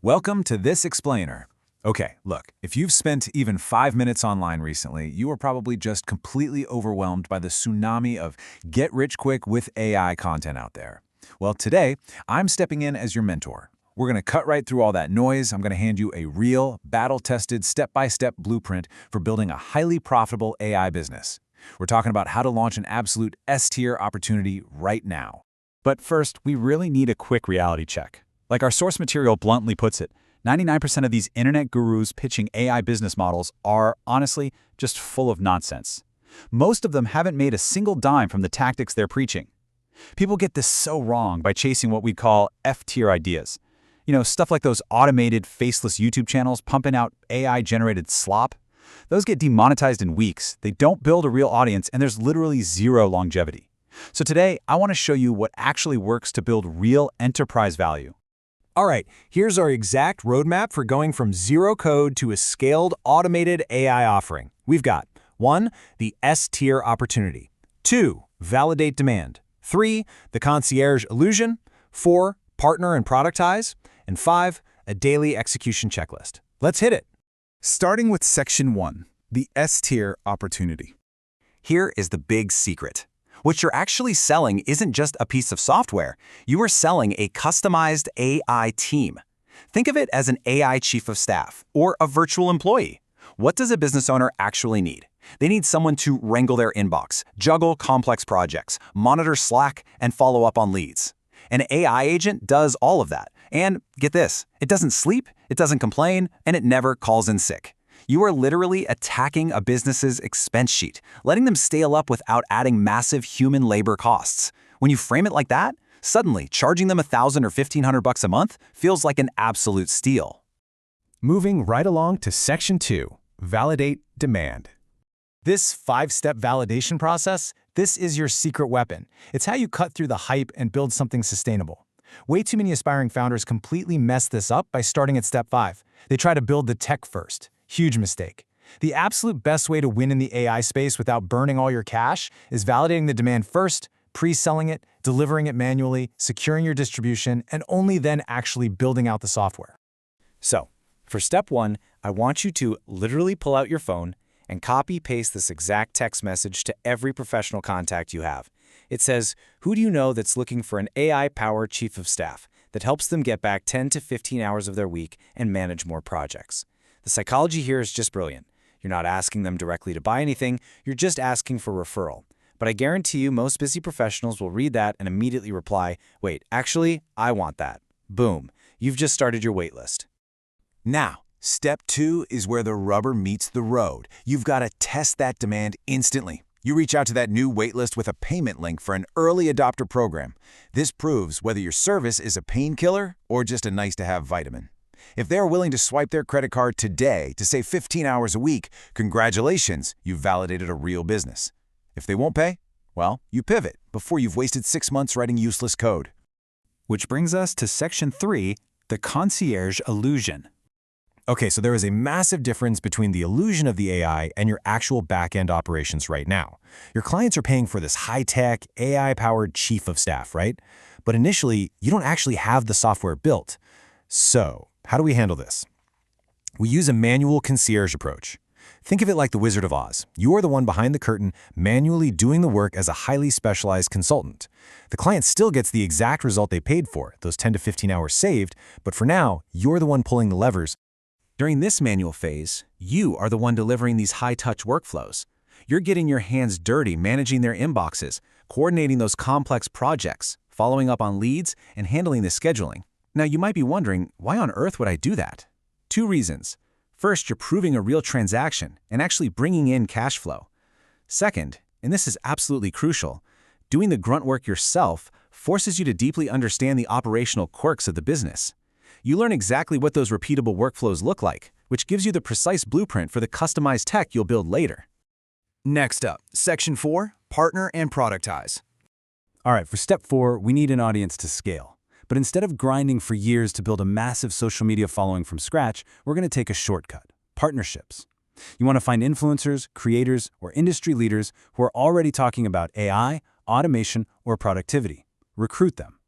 Welcome to This Explainer. Okay, look, if you've spent even 5 minutes online recently, you are probably just completely overwhelmed by the tsunami of get-rich-quick with AI content out there. Well, today, I'm stepping in as your mentor. We're going to cut right through all that noise. I'm going to hand you a real, battle-tested, step-by-step blueprint for building a highly profitable AI business. We're talking about how to launch an absolute S-tier opportunity right now. But first, we really need a quick reality check. Like our source material bluntly puts it, 99% of these internet gurus pitching AI business models are, honestly, just full of nonsense. Most of them haven't made a single dime from the tactics they're preaching. People get this so wrong by chasing what we'd call F-tier ideas. You know, stuff like those automated, faceless YouTube channels pumping out AI-generated slop. Those get demonetized in weeks, they don't build a real audience, and there's literally zero longevity. So today, I want to show you what actually works to build real enterprise value. All right, here's our exact roadmap for going from zero code to a scaled, automated AI offering. We've got 1. The S-tier opportunity. 2. Validate demand. 3. The concierge illusion. 4. Partner and productize. And 5. A daily execution checklist. Let's hit it. Starting with Section 1, the S-tier opportunity. Here is the big secret. What you're actually selling isn't just a piece of software. You are selling a customized AI team. Think of it as an AI chief of staff or a virtual employee. What does a business owner actually need? They need someone to wrangle their inbox, juggle complex projects, monitor Slack, and follow up on leads. An AI agent does all of that. And get this, it doesn't sleep, it doesn't complain, and it never calls in sick. You are literally attacking a business's expense sheet, letting them scale up without adding massive human labor costs. When you frame it like that, suddenly charging them $1,000 or $1,500 a month feels like an absolute steal. Moving right along to Section 2, validate demand. This 5-step validation process, this is your secret weapon. It's how you cut through the hype and build something sustainable. Way too many aspiring founders completely mess this up by starting at step 5. They try to build the tech first. Huge mistake. The absolute best way to win in the AI space without burning all your cash is validating the demand first, pre-selling it, delivering it manually, securing your distribution, and only then actually building out the software. So, for step 1, I want you to literally pull out your phone and copy-paste this exact text message to every professional contact you have. It says, who do you know that's looking for an AI-powered chief of staff that helps them get back 10 to 15 hours of their week and manage more projects? The psychology here is just brilliant. You're not asking them directly to buy anything, you're just asking for referral. But I guarantee you most busy professionals will read that and immediately reply, wait, actually, I want that. Boom, you've just started your waitlist. Now, step 2 is where the rubber meets the road. You've got to test that demand instantly. You reach out to that new waitlist with a payment link for an early adopter program. This proves whether your service is a painkiller or just a nice-to-have vitamin. If they're willing to swipe their credit card today to save 15 hours a week, congratulations, you've validated a real business. If they won't pay, well, you pivot before you've wasted 6 months writing useless code. Which brings us to Section 3, the concierge illusion. Okay, so there is a massive difference between the illusion of the AI and your actual back-end operations right now. Your clients are paying for this high-tech, AI-powered chief of staff, right? But initially, you don't actually have the software built. So, how do we handle this? We use a manual concierge approach. Think of it like the Wizard of Oz. You are the one behind the curtain, manually doing the work as a highly specialized consultant. The client still gets the exact result they paid for, those 10 to 15 hours saved, but for now, you're the one pulling the levers. During this manual phase, you are the one delivering these high-touch workflows. You're getting your hands dirty managing their inboxes, coordinating those complex projects, following up on leads, and handling the scheduling. Now, you might be wondering, why on earth would I do that? 2 reasons. First, you're proving a real transaction and actually bringing in cash flow. Second, and this is absolutely crucial, doing the grunt work yourself forces you to deeply understand the operational quirks of the business. You learn exactly what those repeatable workflows look like, which gives you the precise blueprint for the customized tech you'll build later. Next up, Section 4, partner and productize. All right, for step 4, we need an audience to scale. But instead of grinding for years to build a massive social media following from scratch, we're going to take a shortcut: partnerships. You want to find influencers, creators, or industry leaders who are already talking about AI, automation, or productivity. Recruit them.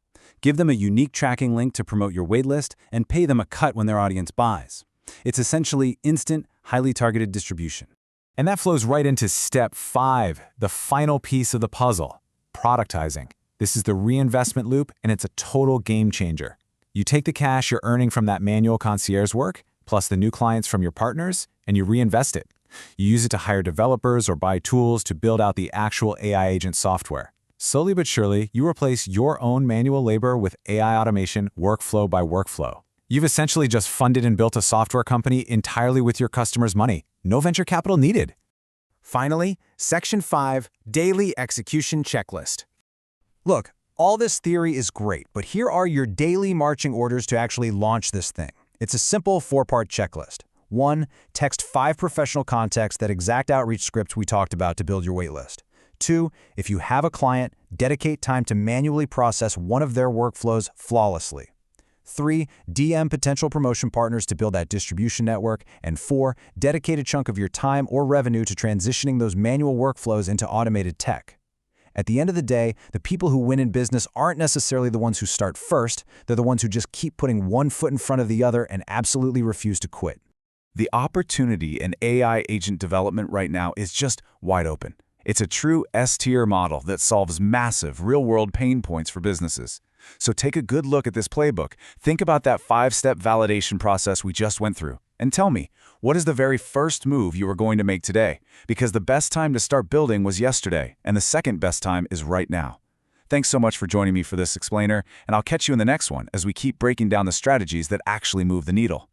Give them a unique tracking link to promote your waitlist and pay them a cut when their audience buys. It's essentially instant, highly targeted distribution. And that flows right into step 5, the final piece of the puzzle, productizing. This is the reinvestment loop, and it's a total game changer. You take the cash you're earning from that manual concierge work, plus the new clients from your partners, and you reinvest it. You use it to hire developers or buy tools to build out the actual AI agent software. Slowly but surely, you replace your own manual labor with AI automation, workflow by workflow. You've essentially just funded and built a software company entirely with your customers' money. No venture capital needed. Finally, Section 5, Daily Execution Checklist. Look, all this theory is great, but here are your daily marching orders to actually launch this thing. It's a simple 4-part checklist. 1. Text 5 professional contacts that exact outreach script we talked about to build your waitlist. 2. If you have a client, dedicate time to manually process one of their workflows flawlessly. 3. DM potential promotion partners to build that distribution network. And 4. Dedicate a chunk of your time or revenue to transitioning those manual workflows into automated tech. At the end of the day, the people who win in business aren't necessarily the ones who start first. They're the ones who just keep putting one foot in front of the other and absolutely refuse to quit. The opportunity in AI agent development right now is just wide open. It's a true S-tier model that solves massive, real-world pain points for businesses. So take a good look at this playbook. Think about that 5-step validation process we just went through. And tell me, what is the very first move you are going to make today? Because the best time to start building was yesterday, and the second best time is right now. Thanks so much for joining me for this explainer, and I'll catch you in the next one as we keep breaking down the strategies that actually move the needle.